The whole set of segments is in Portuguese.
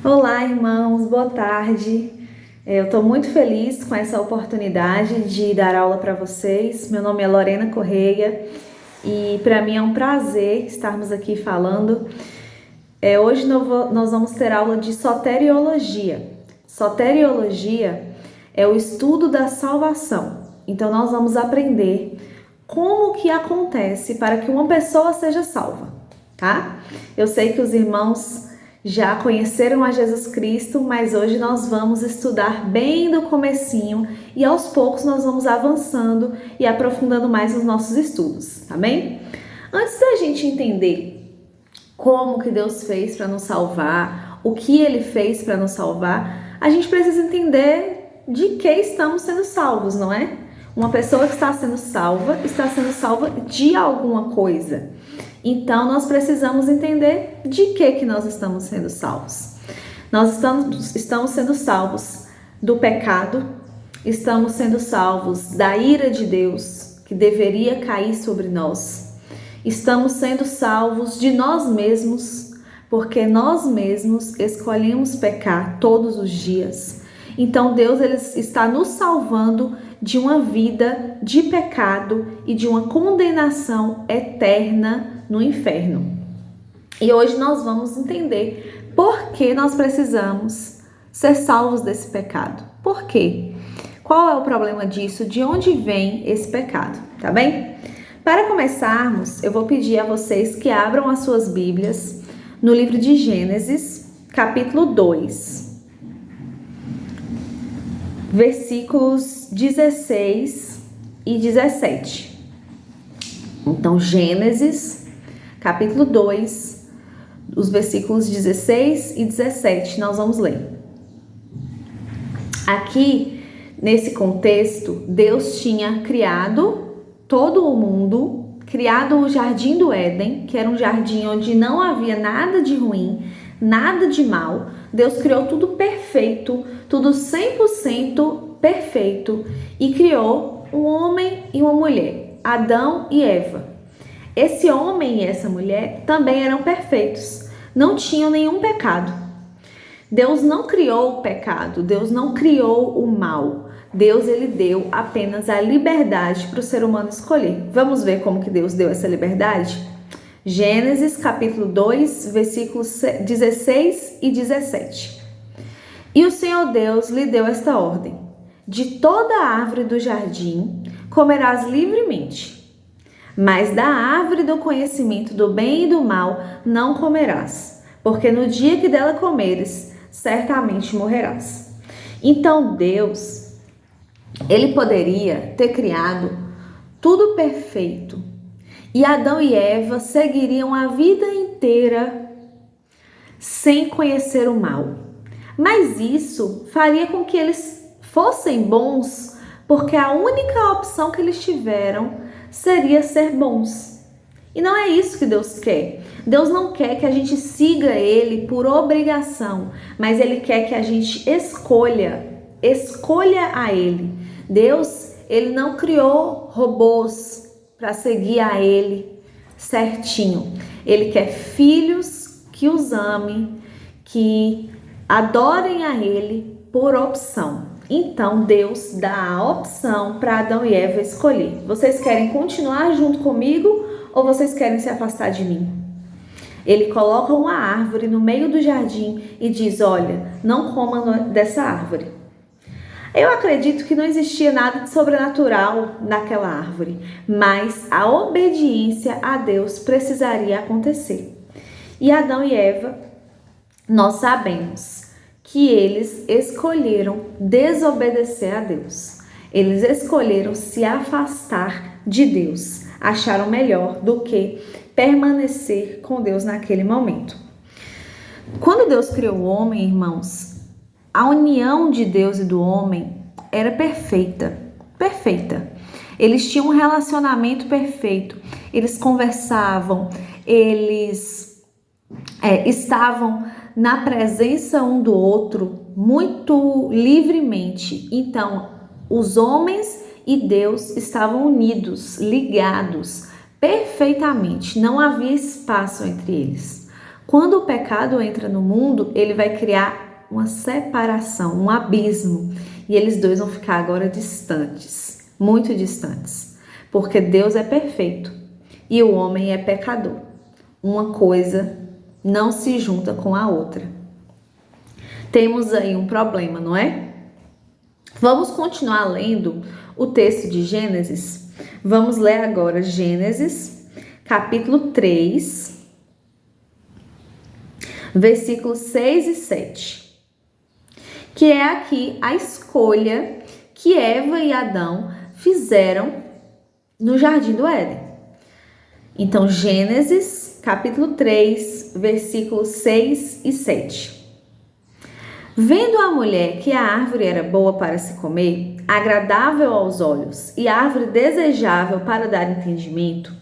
Olá, irmãos, boa tarde. Eu estou muito feliz com essa oportunidade de dar aula para vocês. Meu nome é Lorena Correia e para mim é um prazer estarmos aqui falando. Hoje nós vamos ter aula de soteriologia. Soteriologia é o estudo da salvação. Então nós vamos aprender como que acontece para que uma pessoa seja salva, tá? Eu sei que os irmãos já conheceram a Jesus Cristo, mas hoje nós vamos estudar bem do comecinho e aos poucos nós vamos avançando e aprofundando mais os nossos estudos, tá bem? Antes da gente entender como que Deus fez para nos salvar, o que Ele fez para nos salvar, a gente precisa entender de que estamos sendo salvos, não é? Uma pessoa que está sendo salva de alguma coisa. Então, nós precisamos entender de que nós estamos sendo salvos. Nós estamos sendo salvos do pecado, estamos sendo salvos da ira de Deus, que deveria cair sobre nós. Estamos sendo salvos de nós mesmos, porque nós mesmos escolhemos pecar todos os dias. Então, Deus ele está nos salvando de uma vida de pecado e de uma condenação eterna no inferno. E hoje nós vamos entender por que nós precisamos ser salvos desse pecado. Por quê? Qual é o problema disso? De onde vem esse pecado? Tá bem? Para começarmos, eu vou pedir a vocês que abram as suas Bíblias no livro de Gênesis, capítulo 2, versículos 16 e 17. Então, Gênesis capítulo 2, os versículos 16 e 17, nós vamos ler. Aqui, nesse contexto, Deus tinha criado todo o mundo, criado o Jardim do Éden, que era um jardim onde não havia nada de ruim, nada de mal. Deus criou tudo perfeito, tudo 100% perfeito, e criou um homem e uma mulher, Adão e Eva. Esse homem e essa mulher também eram perfeitos, não tinham nenhum pecado. Deus não criou o pecado, Deus não criou o mal. Deus ele deu apenas a liberdade para o ser humano escolher. Vamos ver como que Deus deu essa liberdade? Gênesis capítulo 2, versículos 16 e 17. E o Senhor Deus lhe deu esta ordem: de toda a árvore do jardim comerás livremente, mas da árvore do conhecimento do bem e do mal não comerás, porque no dia que dela comeres, certamente morrerás. Então Deus, ele poderia ter criado tudo perfeito, e Adão e Eva seguiriam a vida inteira sem conhecer o mal. Mas isso faria com que eles fossem bons, porque a única opção que eles tiveram seria ser bons. E não é isso que Deus quer. Deus não quer que a gente siga Ele por obrigação, mas Ele quer que a gente escolha a Ele. Deus, Ele não criou robôs para seguir a Ele certinho. Ele quer filhos que os amem, que adorem a Ele por opção. Então, Deus dá a opção para Adão e Eva escolher. Vocês querem continuar junto comigo ou vocês querem se afastar de mim? Ele coloca uma árvore no meio do jardim e diz: olha, não coma dessa árvore. Eu acredito que não existia nada de sobrenatural naquela árvore, mas a obediência a Deus precisaria acontecer. E Adão e Eva, nós sabemos que eles escolheram desobedecer a Deus. Eles escolheram se afastar de Deus. Acharam melhor do que permanecer com Deus naquele momento. Quando Deus criou o homem, irmãos, a união de Deus e do homem era perfeita. Perfeita. Eles tinham um relacionamento perfeito. Eles conversavam, eles estavam na presença um do outro muito livremente. Então, os homens e Deus estavam unidos, ligados perfeitamente. Não havia espaço entre eles. Quando o pecado entra no mundo, ele vai criar uma separação, um abismo. E eles dois vão ficar agora distantes, muito distantes. Porque Deus é perfeito e o homem é pecador. Uma coisa não se junta com a outra. Temos aí um problema, não é? Vamos continuar lendo o texto de Gênesis. Vamos ler agora Gênesis, capítulo 3, versículos 6 e 7. Que é aqui a escolha que Eva e Adão fizeram no Jardim do Éden. Então, Gênesis, capítulo 3, versículos 6 e 7. Vendo a mulher que a árvore era boa para se comer, agradável aos olhos e árvore desejável para dar entendimento,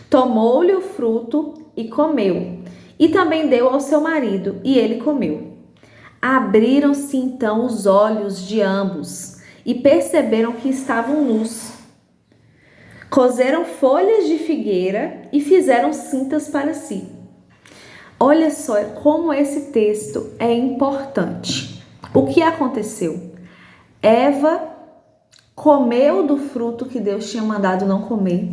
tomou-lhe o fruto e comeu, e também deu ao seu marido, e ele comeu. Abriram-se então os olhos de ambos e perceberam que estavam nus. Cozeram folhas de figueira e fizeram cintas para si. Olha só como esse texto é importante. O que aconteceu? Eva comeu do fruto que Deus tinha mandado não comer.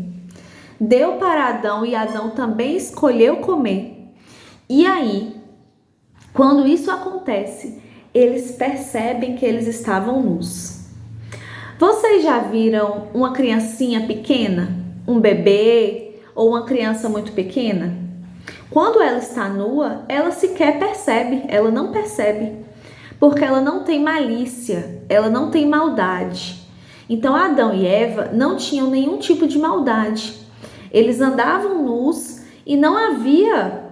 Deu para Adão e Adão também escolheu comer. E aí, quando isso acontece, eles percebem que eles estavam nus. Vocês já viram uma criancinha pequena, um bebê ou uma criança muito pequena? Quando ela está nua, ela sequer percebe, ela não percebe, porque ela não tem malícia, ela não tem maldade. Então Adão e Eva não tinham nenhum tipo de maldade. Eles andavam nus e não havia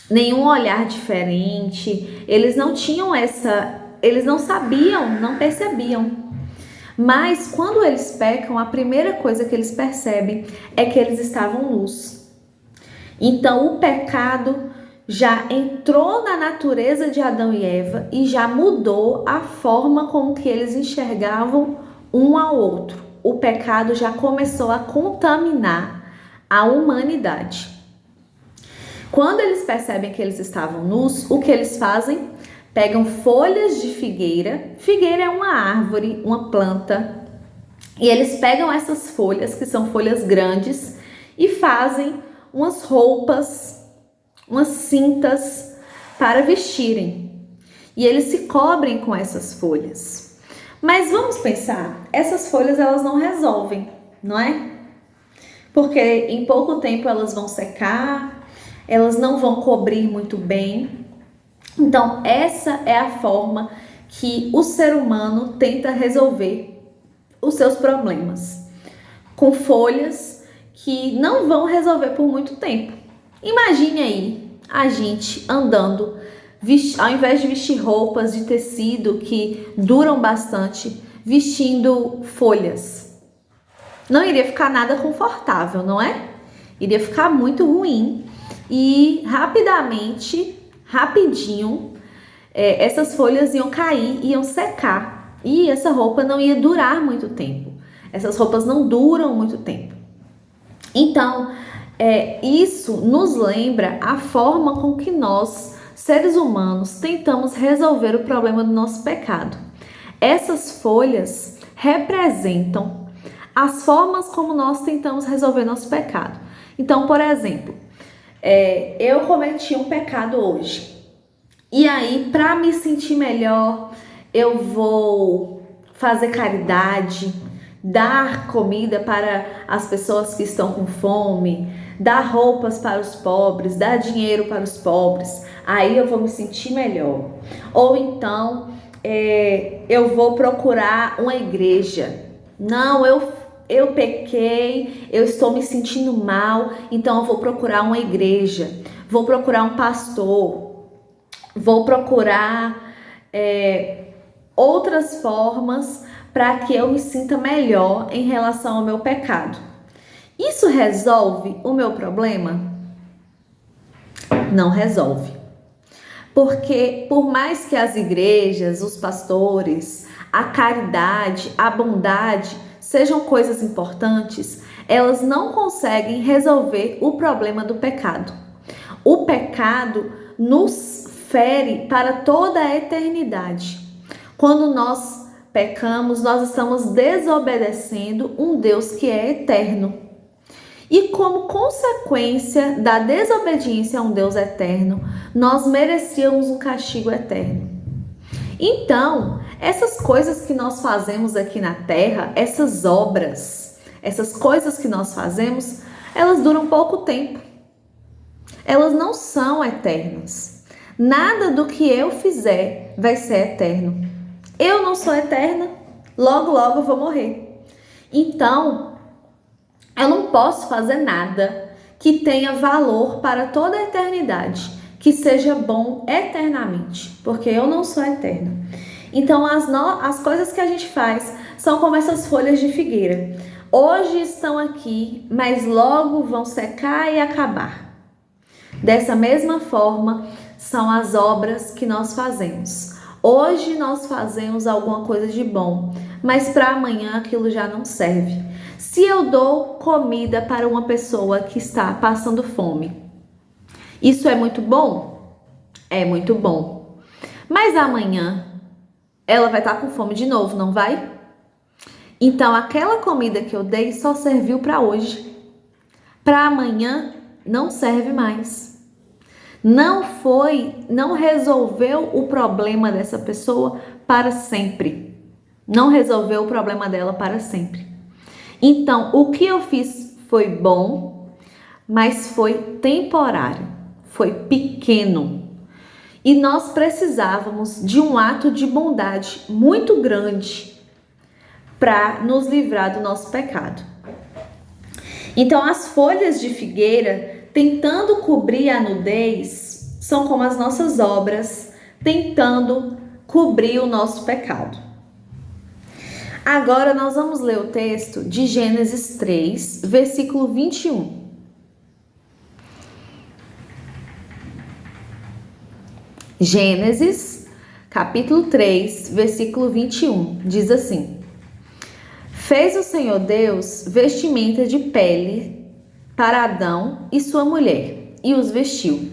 nenhum olhar diferente, eles não tinham eles não sabiam, não percebiam. Mas quando eles pecam, a primeira coisa que eles percebem é que eles estavam nus. Então o pecado já entrou na natureza de Adão e Eva e já mudou a forma como que eles enxergavam um ao outro. O pecado já começou a contaminar a humanidade. Quando eles percebem que eles estavam nus, o que eles fazem? Pegam folhas de figueira. Figueira é uma árvore, uma planta. E eles pegam essas folhas, que são folhas grandes, e fazem umas roupas, umas cintas para vestirem. E eles se cobrem com essas folhas. Mas vamos pensar, essas folhas elas não resolvem, não é? Porque em pouco tempo elas vão secar, elas não vão cobrir muito bem. Então essa é a forma que o ser humano tenta resolver os seus problemas, com folhas que não vão resolver por muito tempo. Imagine aí a gente andando, ao invés de vestir roupas de tecido que duram bastante, vestindo folhas. Não iria ficar nada confortável, não é? Iria ficar muito ruim e rapidinho, essas folhas iam cair, iam secar e essa roupa não ia durar muito tempo. Essas roupas não duram muito tempo. Então, isso nos lembra a forma com que nós, seres humanos, tentamos resolver o problema do nosso pecado. Essas folhas representam as formas como nós tentamos resolver nosso pecado. Então, por exemplo, eu cometi um pecado hoje. E aí, para me sentir melhor, eu vou fazer caridade, dar comida para as pessoas que estão com fome, dar roupas para os pobres, dar dinheiro para os pobres. Aí eu vou me sentir melhor. Ou então, eu vou procurar uma igreja. Não, eu pequei, eu estou me sentindo mal, então eu vou procurar uma igreja, vou procurar um pastor, vou procurar outras formas para que eu me sinta melhor em relação ao meu pecado. Isso resolve o meu problema? Não resolve. Porque por mais que as igrejas, os pastores, a caridade, a bondade sejam coisas importantes, elas não conseguem resolver o problema do pecado. O pecado nos fere para toda a eternidade. Quando nós pecamos, nós estamos desobedecendo um Deus que é eterno. E como consequência da desobediência a um Deus eterno, nós merecíamos um castigo eterno. Então, essas coisas que nós fazemos aqui na terra, essas obras, essas coisas que nós fazemos, elas duram pouco tempo. Elas não são eternas. Nada do que eu fizer vai ser eterno. Eu não sou eterna, logo eu vou morrer. Então, eu não posso fazer nada que tenha valor para toda a eternidade, que seja bom eternamente, porque eu não sou eterna. Então, as coisas que a gente faz são como essas folhas de figueira. Hoje estão aqui, mas logo vão secar e acabar. Dessa mesma forma, são as obras que nós fazemos. Hoje nós fazemos alguma coisa de bom, mas para amanhã aquilo já não serve. Se eu dou comida para uma pessoa que está passando fome, isso é muito bom? É muito bom. Mas amanhã ela vai estar com fome de novo, não vai? Então aquela comida que eu dei só serviu para hoje. Para amanhã não serve mais. Não resolveu o problema dessa pessoa para sempre. Não resolveu o problema dela para sempre. Então, o que eu fiz foi bom, mas foi temporário, foi pequeno. E nós precisávamos de um ato de bondade muito grande para nos livrar do nosso pecado. Então, as folhas de figueira, tentando cobrir a nudez, são como as nossas obras, tentando cobrir o nosso pecado. Agora nós vamos ler o texto de Gênesis 3, versículo 21. Gênesis, capítulo 3, versículo 21, diz assim: Fez o Senhor Deus vestimenta de pele para Adão e sua mulher, e os vestiu.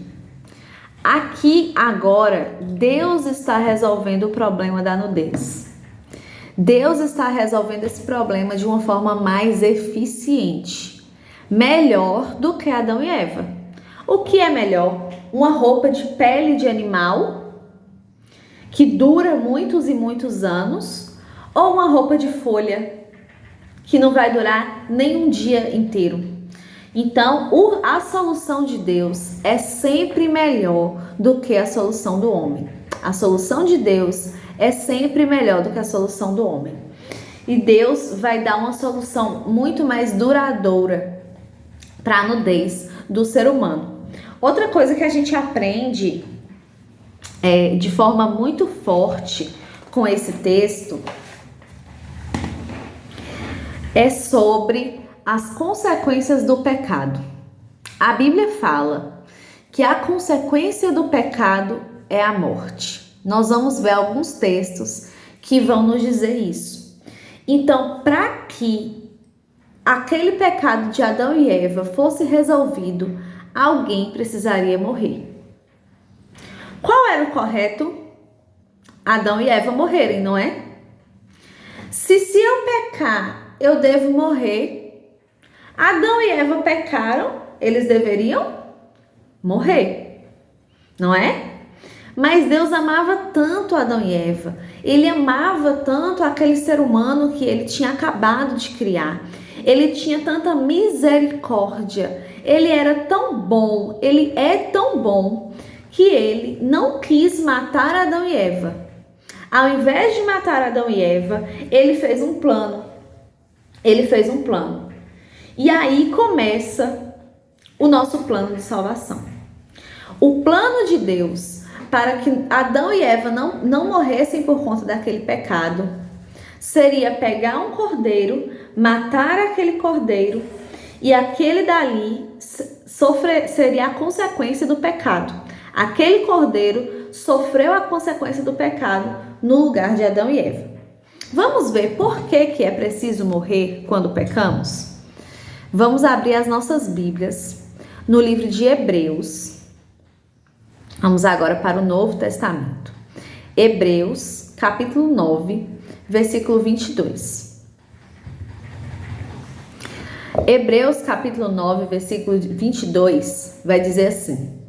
Aqui, agora, Deus está resolvendo o problema da nudez. Deus está resolvendo esse problema de uma forma mais eficiente, melhor do que Adão e Eva. O que é melhor? Uma roupa de pele de animal, que dura muitos e muitos anos, ou uma roupa de folha, que não vai durar nem um dia inteiro? Então, a solução de Deus é sempre melhor do que a solução do homem. A solução de Deus é sempre melhor do que a solução do homem. E Deus vai dar uma solução muito mais duradoura para a nudez do ser humano. Outra coisa que a gente aprende de forma muito forte com esse texto é sobre as consequências do pecado. A Bíblia fala que a consequência do pecado é a morte. Nós vamos ver alguns textos que vão nos dizer isso. Então, para que aquele pecado de Adão e Eva fosse resolvido, alguém precisaria morrer. Qual era o correto? Adão e Eva morrerem, não é? Se eu pecar, eu devo morrer. Adão e Eva pecaram, eles deveriam morrer, não é? Mas Deus amava tanto Adão e Eva, ele amava tanto aquele ser humano que ele tinha acabado de criar, ele tinha tanta misericórdia, ele era tão bom, ele é tão bom, que ele não quis matar Adão e Eva. Ao invés de matar Adão e Eva, ele fez um plano. E aí começa o nosso plano de salvação. O plano de Deus para que Adão e Eva não morressem por conta daquele pecado seria pegar um cordeiro, matar aquele cordeiro, e aquele dali seria a consequência do pecado. Aquele cordeiro sofreu a consequência do pecado no lugar de Adão e Eva. Vamos ver por que é preciso morrer quando pecamos? Vamos abrir as nossas Bíblias no livro de Hebreus, Vamos agora para o Novo Testamento. Hebreus, capítulo 9, versículo 22. Hebreus, capítulo 9, versículo 22, vai dizer assim: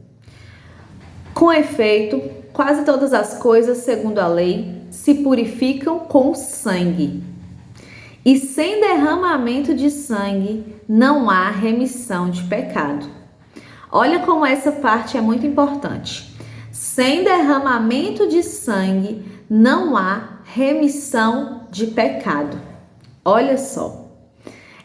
com efeito, quase todas as coisas, segundo a lei, se purificam com sangue. E sem derramamento de sangue não há remissão de pecado. Olha como essa parte é muito importante. Sem derramamento de sangue não há remissão de pecado. Olha só.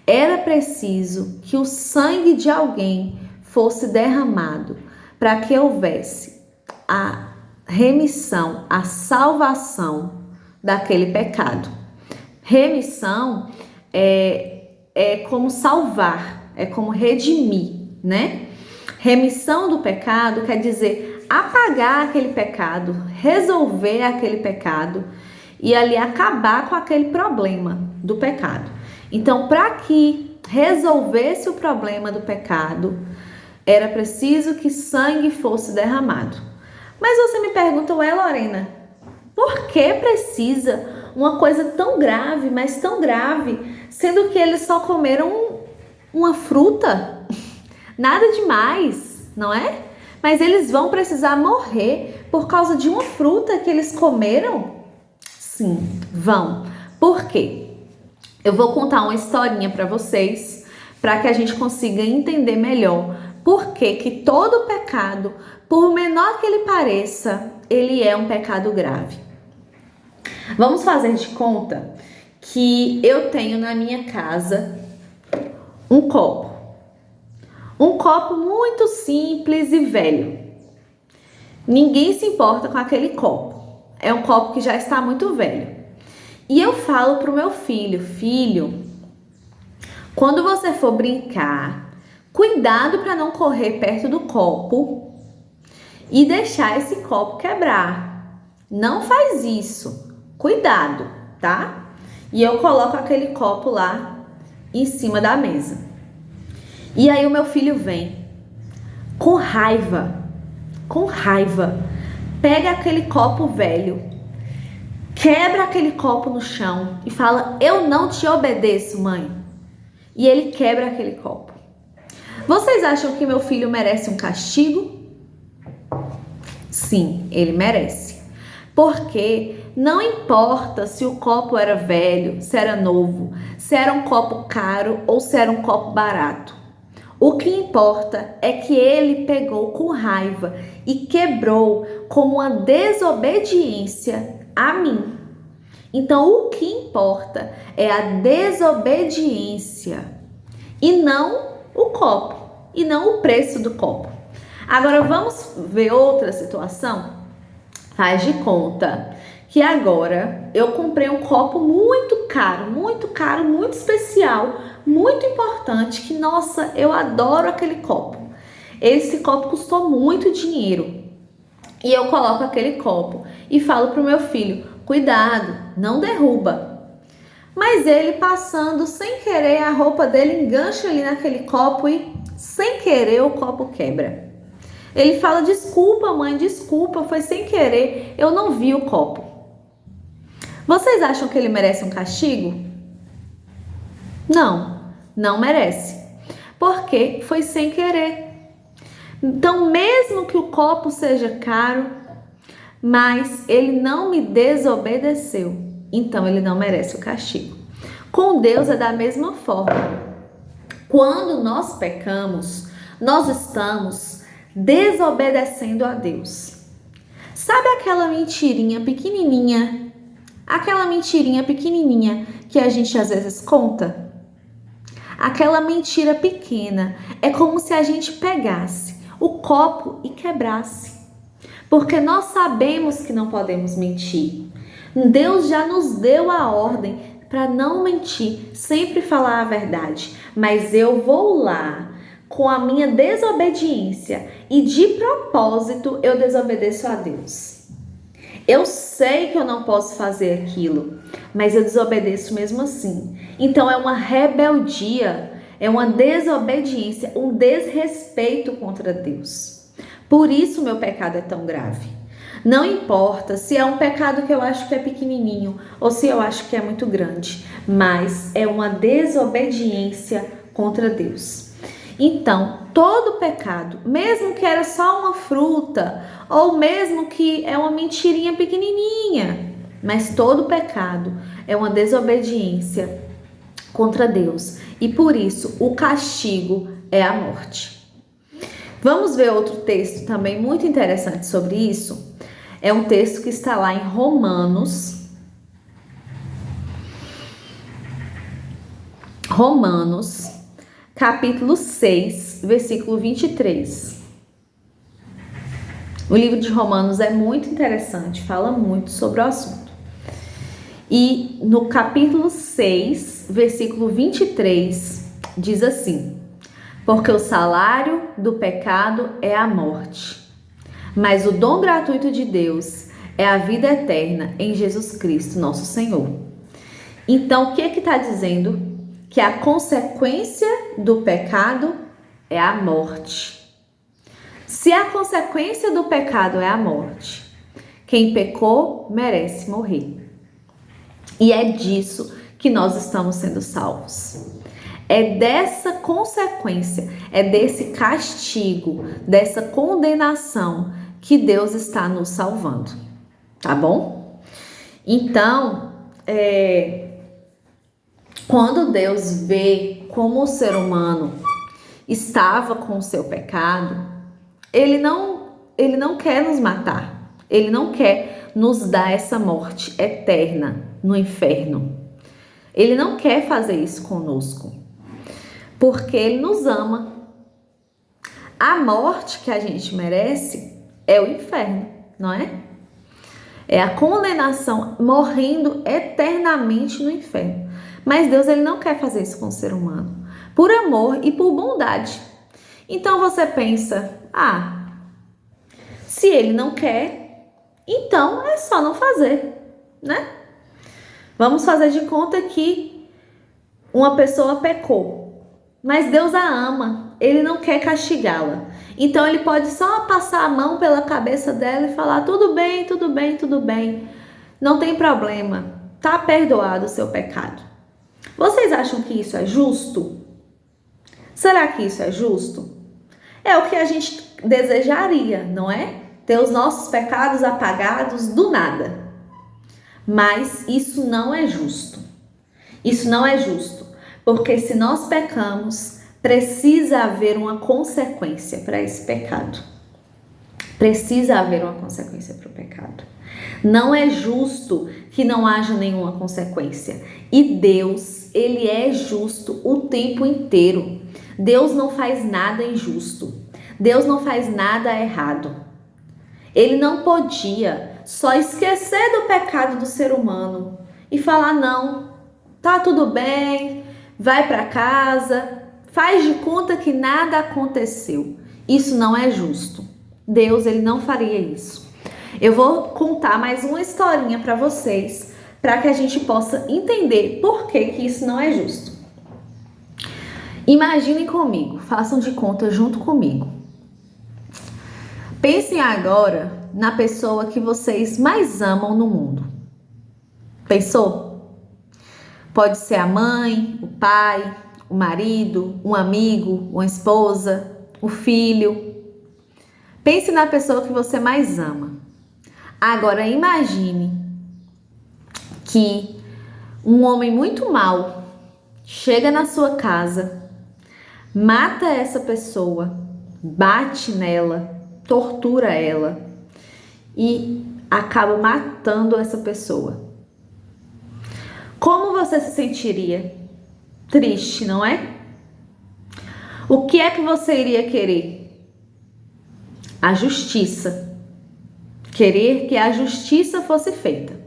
Era preciso que o sangue de alguém fosse derramado para que houvesse a remissão, a salvação daquele pecado. Remissão é como salvar, é como redimir, né? Remissão do pecado quer dizer apagar aquele pecado, resolver aquele pecado e ali acabar com aquele problema do pecado. Então, para que resolvesse o problema do pecado, era preciso que sangue fosse derramado. Mas você me pergunta, ué, Lorena, por que precisa uma coisa tão grave, mas tão grave, sendo que eles só comeram uma fruta? Nada demais, não é? Mas eles vão precisar morrer por causa de uma fruta que eles comeram? Sim, vão. Por quê? Eu vou contar uma historinha para vocês, para que a gente consiga entender melhor por que todo pecado, por menor que ele pareça, ele é um pecado grave. Vamos fazer de conta que eu tenho na minha casa um copo. Um copo muito simples e velho. Ninguém se importa com aquele copo. É um copo que já está muito velho. E eu falo pro meu filho, filho, quando você for brincar, cuidado para não correr perto do copo e deixar esse copo quebrar. Não faz isso. Cuidado, tá? E eu coloco aquele copo lá em cima da mesa. E aí o meu filho vem com raiva, pega aquele copo velho, quebra aquele copo no chão e fala: eu não te obedeço, mãe. E ele quebra aquele copo. Vocês acham que meu filho merece um castigo? Sim, ele merece. Porque não importa se o copo era velho, se era novo, se era um copo caro ou se era um copo barato. O que importa é que ele pegou com raiva e quebrou como uma desobediência a mim. Então, o que importa é a desobediência e não o copo, e não o preço do copo. Agora, vamos ver outra situação? Faz de conta que agora eu comprei um copo muito caro, muito especial, muito importante, que, nossa, eu adoro aquele copo. Esse copo custou muito dinheiro. E eu coloco aquele copo e falo pro meu filho: cuidado, não derruba. Mas ele, passando sem querer, a roupa dele engancha ali naquele copo e sem querer o copo quebra. Ele fala: desculpa, mãe, desculpa, foi sem querer, eu não vi o copo. Vocês acham que ele merece um castigo? Não merece, porque foi sem querer. Então, mesmo que o copo seja caro, mas ele não me desobedeceu, então ele não merece o castigo. Com Deus é da mesma forma. Quando nós pecamos, nós estamos desobedecendo a Deus. Sabe aquela mentirinha pequenininha? Aquela mentirinha pequenininha que a gente às vezes conta? Aquela mentira pequena é como se a gente pegasse o copo e quebrasse. Porque nós sabemos que não podemos mentir. Deus já nos deu a ordem para não mentir, sempre falar a verdade. Mas eu vou lá com a minha desobediência e de propósito eu desobedeço a Deus. Eu sei que eu não posso fazer aquilo, mas eu desobedeço mesmo assim. Então é uma rebeldia, é uma desobediência, um desrespeito contra Deus. Por isso meu pecado é tão grave. Não importa se é um pecado que eu acho que é pequenininho ou se eu acho que é muito grande, mas é uma desobediência contra Deus. Então, todo pecado, mesmo que era só uma fruta, ou mesmo que é uma mentirinha pequenininha, mas todo pecado é uma desobediência contra Deus. E por isso, o castigo é a morte. Vamos ver outro texto também muito interessante sobre isso. É um texto que está lá em Romanos, capítulo 6, versículo 23. O livro de Romanos é muito interessante, fala muito sobre o assunto. E no capítulo 6, versículo 23, diz assim: porque o salário do pecado é a morte, mas o dom gratuito de Deus é a vida eterna em Jesus Cristo, nosso Senhor. Então, o que está dizendo? Que a consequência do pecado é a morte. Se a consequência do pecado é a morte, quem pecou merece morrer. E é disso que nós estamos sendo salvos. É dessa consequência, é desse castigo, dessa condenação que Deus está nos salvando, tá bom? Então, quando Deus vê como o ser humano estava com o seu pecado, Ele não quer nos matar, Ele não quer nos dar essa morte eterna no inferno. Ele não quer fazer isso conosco, porque Ele nos ama. A morte que a gente merece é o inferno, não é? É a condenação, morrendo eternamente no inferno. Mas Deus, Ele não quer fazer isso com o ser humano, por amor e por bondade. Então você pensa, se Ele não quer, então é só não fazer, né? Vamos fazer de conta que uma pessoa pecou, mas Deus a ama, Ele não quer castigá-la. Então Ele pode só passar a mão pela cabeça dela e falar: tudo bem, tudo bem, tudo bem, não tem problema, tá perdoado o seu pecado. Vocês acham que isso é justo? Será que isso é justo? É o que a gente desejaria, não é? Ter os nossos pecados apagados do nada. Mas isso não é justo. Isso não é justo, porque se nós pecamos, precisa haver uma consequência para esse pecado. Precisa haver uma consequência para o pecado. Não é justo que não haja nenhuma consequência. E Deus, Ele é justo o tempo inteiro. Deus não faz nada injusto. Deus não faz nada errado. Ele não podia só esquecer do pecado do ser humano e falar: não, tá tudo bem, vai para casa, faz de conta que nada aconteceu. Isso não é justo. Deus, Ele não faria isso. Eu vou contar mais uma historinha para vocês, para que a gente possa entender por que isso não é justo. Imaginem comigo, façam de conta junto comigo. Pensem agora na pessoa que vocês mais amam no mundo. Pensou? Pode ser a mãe, o pai, o marido, um amigo, uma esposa, o filho. Pense na pessoa que você mais ama. Agora imagine que um homem muito mau chega na sua casa, mata essa pessoa, bate nela, tortura ela e acaba matando essa pessoa. Como você se sentiria? Triste, não é? O que é que você iria querer? A justiça. Querer que a justiça fosse feita.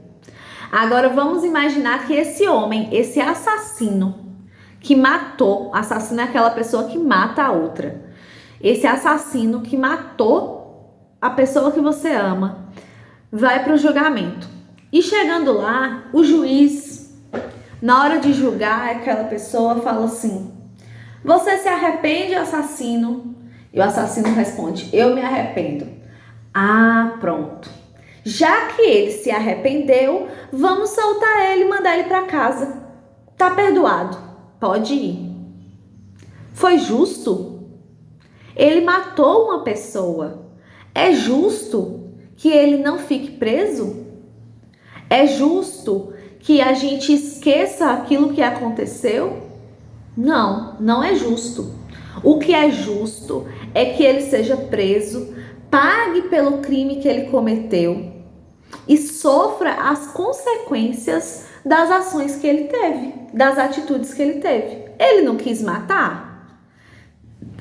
Agora vamos imaginar que esse homem, esse assassino que matou, assassino é aquela pessoa que mata a outra. Esse assassino que matou a pessoa que você ama, vai para o julgamento. E chegando lá, o juiz, na hora de julgar aquela pessoa, fala assim: você se arrepende, assassino, E o assassino responde: eu me arrependo. Ah, pronto. Já que ele se arrependeu, vamos soltar ele e mandar ele para casa. Tá perdoado. Pode ir. Foi justo? Ele matou uma pessoa. É justo que ele não fique preso? É justo que a gente esqueça aquilo que aconteceu? Não, não é justo. O que é justo é que ele seja preso, pague pelo crime que ele cometeu e sofra as consequências das ações que ele teve, das atitudes que ele teve. Ele não quis matar?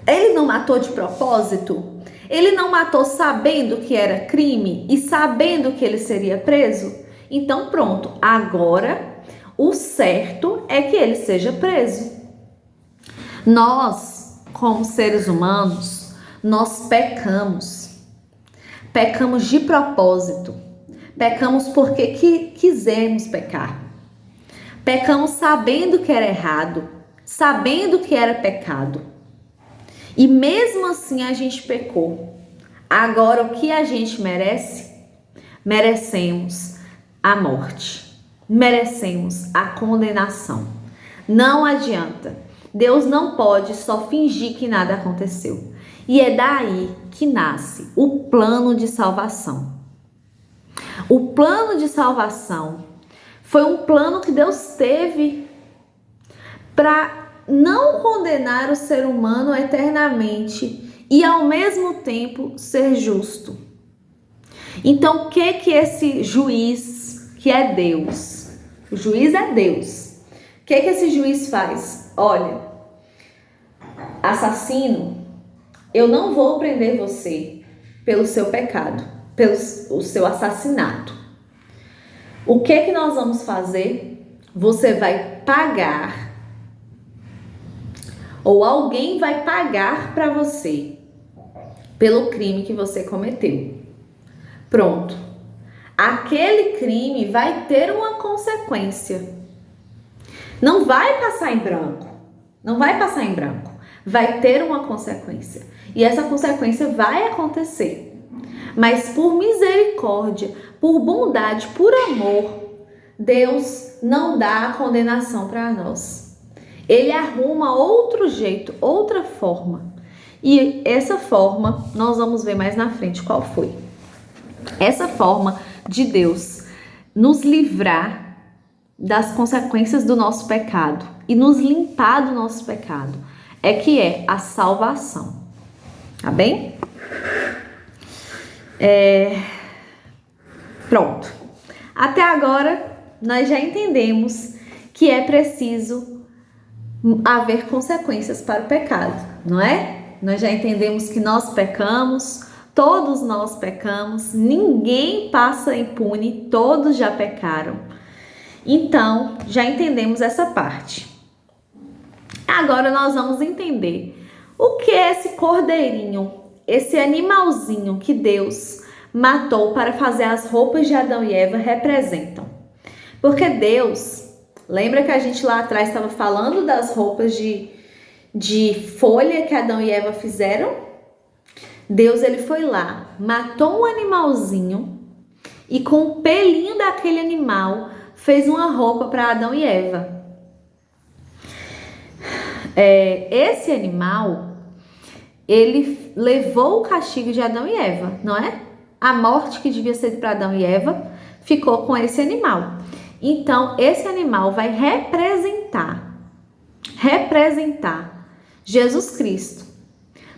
Ele não matou de propósito? Ele não matou sabendo que era crime e sabendo que ele seria preso? Então pronto, agora o certo é que ele seja preso. Nós, como seres humanos, nós pecamos. Pecamos de propósito. Pecamos porque quisemos pecar. Pecamos sabendo que era errado, sabendo que era pecado. E mesmo assim a gente pecou. Agora o que a gente merece? Merecemos a morte. Merecemos a condenação. Não adianta. Deus não pode só fingir que nada aconteceu. E é daí que nasce o plano de salvação. O plano de salvação foi um plano que Deus teve para não condenar o ser humano eternamente e ao mesmo tempo ser justo. Então, o que esse juiz, que é Deus, o juiz é Deus, o que esse juiz faz? Olha, assassino, eu não vou prender você pelo seu pecado, pelo o seu assassinato. O que nós vamos fazer? Você vai pagar, ou alguém vai pagar para você pelo crime que você cometeu. Pronto. Aquele crime vai ter uma consequência. Não vai passar em branco. Não vai passar em branco. Vai ter uma consequência. E essa consequência vai acontecer. Mas por misericórdia, por bondade, por amor, Deus não dá a condenação para nós. Ele arruma outro jeito, outra forma. E essa forma, nós vamos ver mais na frente qual foi. Essa forma de Deus nos livrar das consequências do nosso pecado e nos limpar do nosso pecado é a salvação. Tá bem? Pronto. Até agora, nós já entendemos que é preciso haver consequências para o pecado, não é? Nós já entendemos que nós pecamos, todos nós pecamos, ninguém passa impune, todos já pecaram. Então, já entendemos essa parte. Agora nós vamos entender o que é esse cordeirinho, esse animalzinho que Deus matou para fazer as roupas de Adão e Eva representam. Porque Deus, lembra que a gente lá atrás estava falando das roupas de folha que Adão e Eva fizeram? Deus, ele foi lá, matou um animalzinho e com o pelinho daquele animal fez uma roupa para Adão e Eva. Esse animal, ele levou o castigo de Adão e Eva, não é? A morte que devia ser para Adão e Eva ficou com esse animal. Então, esse animal vai representar Jesus Cristo.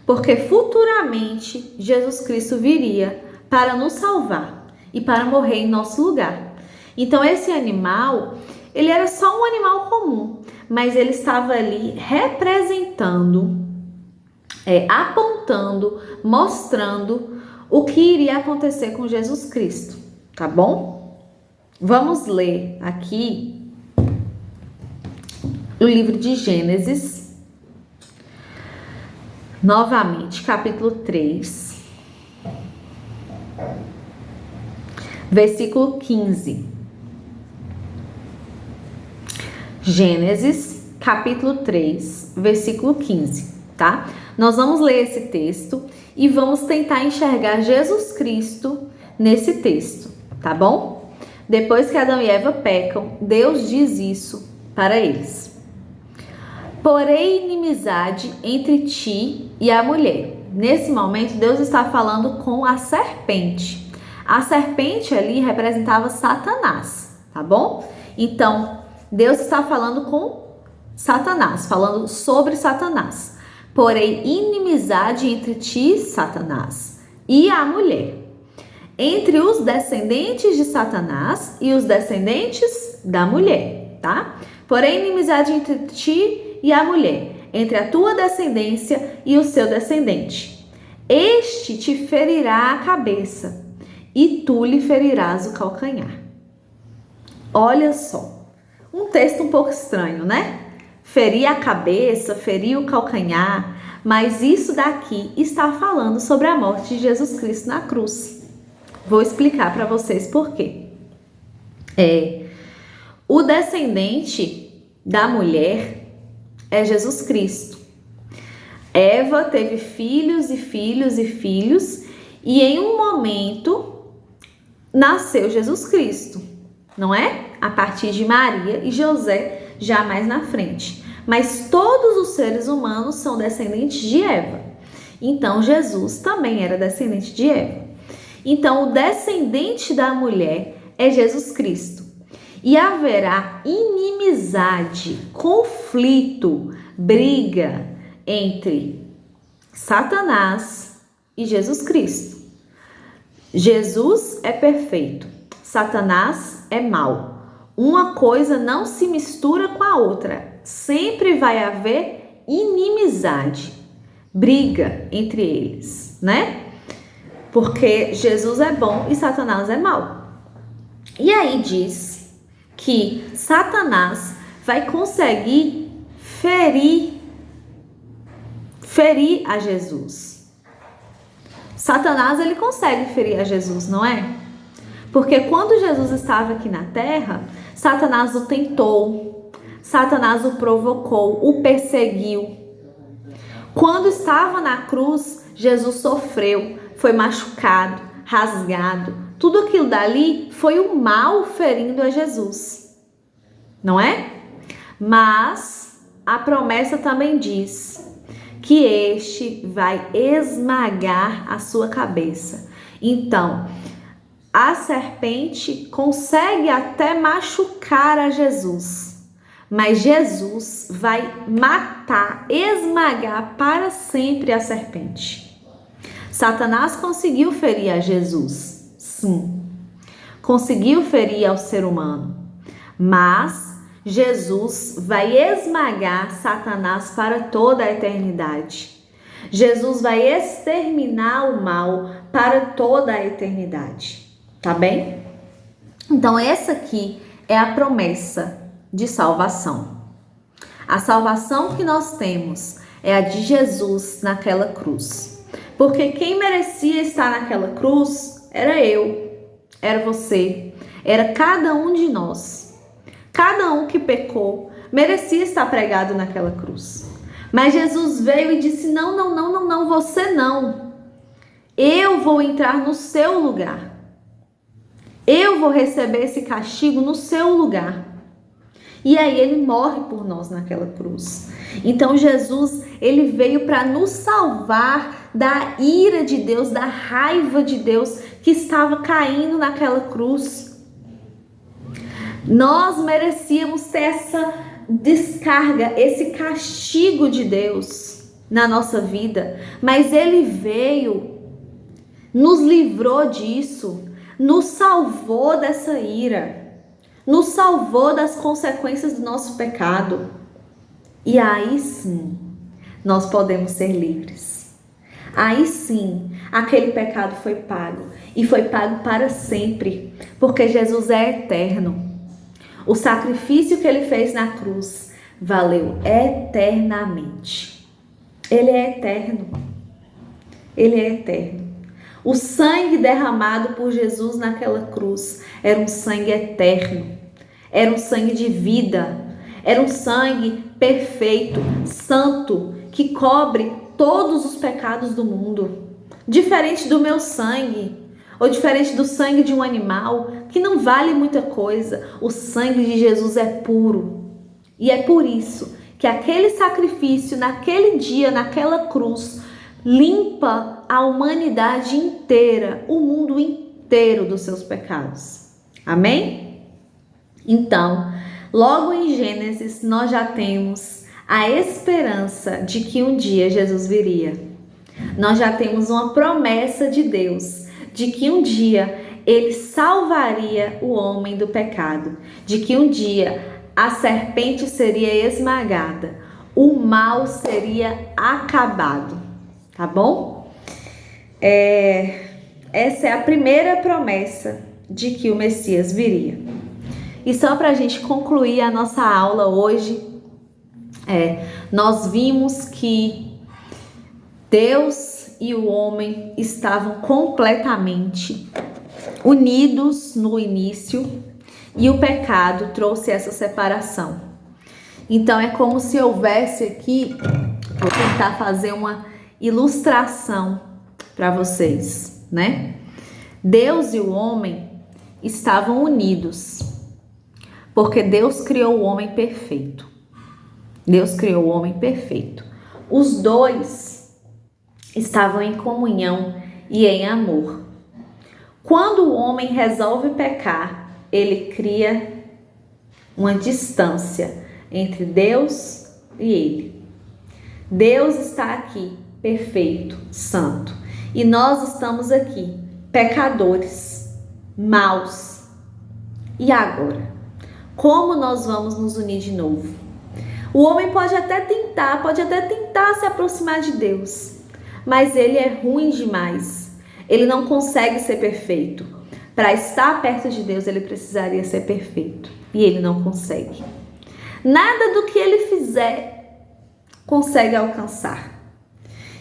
Porque futuramente Jesus Cristo viria para nos salvar e para morrer em nosso lugar. Então, esse animal, ele era só um animal comum, mas ele estava ali representando, apontando, mostrando o que iria acontecer com Jesus Cristo, tá bom? Vamos ler aqui o livro de Gênesis, novamente, capítulo 3, versículo 15. Gênesis, capítulo 3, versículo 15, tá? Nós vamos ler esse texto e vamos tentar enxergar Jesus Cristo nesse texto, tá bom? Depois que Adão e Eva pecam, Deus diz isso para eles. Porém, inimizade entre ti e a mulher. Nesse momento, Deus está falando com a serpente. A serpente ali representava Satanás, tá bom? Então, Deus está falando com Satanás, falando sobre Satanás. Porém, inimizade entre ti, Satanás, e a mulher. Entre os descendentes de Satanás e os descendentes da mulher, tá? Porém, inimizade entre ti e a mulher, entre a tua descendência e o seu descendente. Este te ferirá a cabeça, e tu lhe ferirás o calcanhar. Olha só, um texto um pouco estranho, né? Ferir a cabeça, ferir o calcanhar, mas isso daqui está falando sobre a morte de Jesus Cristo na cruz. Vou explicar para vocês por quê. O descendente da mulher é Jesus Cristo. Eva teve filhos e filhos e filhos, e em um momento nasceu Jesus Cristo, não é? A partir de Maria e José, já mais na frente. Mas todos os seres humanos são descendentes de Eva. Então, Jesus também era descendente de Eva. Então, o descendente da mulher é Jesus Cristo. E haverá inimizade, conflito, briga entre Satanás e Jesus Cristo. Jesus é perfeito, Satanás é mau. Uma coisa não se mistura com a outra. Sempre vai haver inimizade, briga entre eles, né? Porque Jesus é bom e Satanás é mau. E aí diz que Satanás vai conseguir ferir a Jesus. Satanás, ele consegue ferir a Jesus, não é? Porque quando Jesus estava aqui na terra, Satanás o tentou, Satanás o provocou, o perseguiu. Quando estava na cruz, Jesus sofreu, foi machucado, rasgado. Tudo aquilo dali foi o mal ferindo a Jesus, não é? Mas a promessa também diz que este vai esmagar a sua cabeça. Então, a serpente consegue até machucar a Jesus, mas Jesus vai matar, esmagar para sempre a serpente. Satanás conseguiu ferir a Jesus, sim, conseguiu ferir ao ser humano, mas Jesus vai esmagar Satanás para toda a eternidade. Jesus vai exterminar o mal para toda a eternidade. Tá bem? Então, essa aqui é a promessa de salvação. A salvação que nós temos é a de Jesus naquela cruz. Porque quem merecia estar naquela cruz era eu, era você, era cada um de nós. Cada um que pecou merecia estar pregado naquela cruz. Mas Jesus veio e disse: não, você não. Eu vou entrar no seu lugar. Eu vou receber esse castigo no seu lugar. E aí ele morre por nós naquela cruz. Então Jesus, ele veio para nos salvar da ira de Deus, da raiva de Deus que estava caindo naquela cruz. Nós merecíamos ter essa descarga, esse castigo de Deus na nossa vida, mas ele veio, nos livrou disso, nos salvou dessa ira, nos salvou das consequências do nosso pecado. E aí sim, nós podemos ser livres. Aí sim, aquele pecado foi pago, e foi pago para sempre, porque Jesus é eterno. O sacrifício que ele fez na cruz valeu eternamente. Ele é eterno. Ele é eterno. O sangue derramado por Jesus naquela cruz era um sangue eterno. Era um sangue de vida. Era um sangue perfeito, santo, que cobre todos os pecados do mundo, diferente do meu sangue, ou diferente do sangue de um animal, que não vale muita coisa. O sangue de Jesus é puro. E é por isso que aquele sacrifício, naquele dia, naquela cruz, limpa a humanidade inteira, o mundo inteiro dos seus pecados. Amém? Então, logo em Gênesis, nós já temos a esperança de que um dia Jesus viria. Nós já temos uma promessa de Deus de que um dia ele salvaria o homem do pecado, de que um dia a serpente seria esmagada, o mal seria acabado, tá bom? Essa é a primeira promessa de que o Messias viria. E só para a gente concluir a nossa aula hoje, nós vimos que Deus e o homem estavam completamente unidos no início e o pecado trouxe essa separação. Então é como se houvesse aqui, vou tentar fazer uma ilustração para vocês, né? Deus e o homem estavam unidos, porque Deus criou o homem perfeito. Deus criou o homem perfeito. Os dois estavam em comunhão e em amor. Quando o homem resolve pecar, ele cria uma distância entre Deus e ele. Deus está aqui, perfeito, santo. E nós estamos aqui, pecadores, maus. E agora? Como nós vamos nos unir de novo? O homem pode até tentar se aproximar de Deus, mas ele é ruim demais. Ele não consegue ser perfeito. Para estar perto de Deus, ele precisaria ser perfeito. E ele não consegue. Nada do que ele fizer consegue alcançar.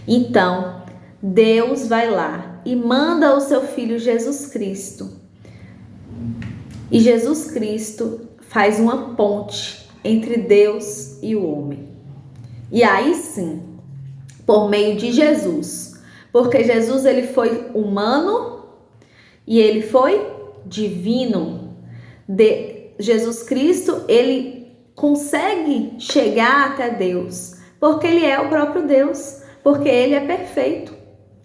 Então, Deus vai lá e manda o seu Filho Jesus Cristo. E Jesus Cristo faz uma ponte entre Deus e o homem. E aí sim, por meio de Jesus, porque Jesus ele foi humano e ele foi divino. Jesus Cristo, ele consegue chegar até Deus, porque ele é o próprio Deus, porque ele é perfeito.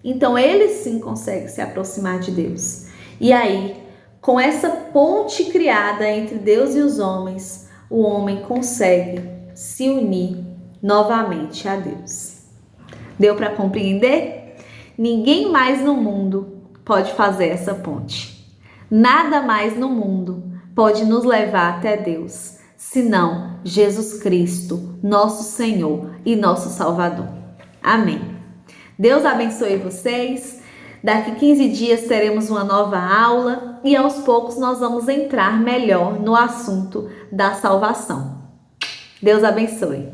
Então ele sim consegue se aproximar de Deus. E aí, com essa ponte criada entre Deus e os homens, o homem consegue se unir novamente a Deus. Deu para compreender? Ninguém mais no mundo pode fazer essa ponte. Nada mais no mundo pode nos levar até Deus, senão Jesus Cristo, nosso Senhor e nosso Salvador. Amém. Deus abençoe vocês. Daqui 15 dias teremos uma nova aula e aos poucos nós vamos entrar melhor no assunto da salvação. Deus abençoe.